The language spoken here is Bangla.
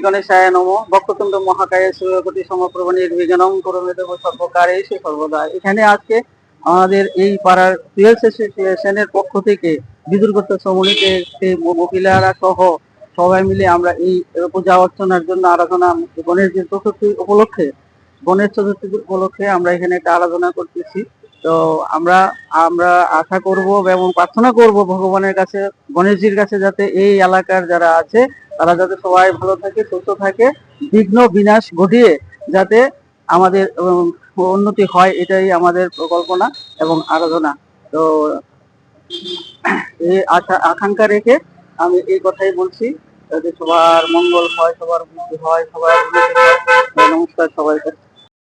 গণেশায় নমঃ। বক্রতুণ্ড মহাকায় সূর্যকোটি সমপ্রভা নির্বিঘ্নং কুরুমে দেব সর্বকার্যেষু সর্বদা। এখানে আজকে আমাদের এই পাড়ার টুয়েলভ সেশনের পক্ষ থেকে বিদুর্গত শ্রমণীতে মহিলারা সহ সবাই মিলে আমরা এই পূজা অর্চনার জন্য আরাধনা গণেশ চতুর্থী উপলক্ষে আমরা এখানে একটা আরাধনা করতেছি। তো আমরা আমরা আশা করব এবং প্রার্থনা করব ভগবানের কাছে, গণেশজির কাছে, যাতে এই এলাকার যারা আছে তারা যাতে সবাই ভালো থাকে, সুস্থ থাকে, বিঘ্ন বিনাশ ঘটিয়ে যাতে আমাদের উন্নতি হয়, এটাই আমাদের কল্পনা এবং আরাধনা। তো এই আকাঙ্ক্ষা রেখে আমি এই কথাই বলছি, যাতে সবার মঙ্গল হয়, সবার বুদ্ধি হয়, সবার উন্নতি হয়। নমস্কার সবাইকে।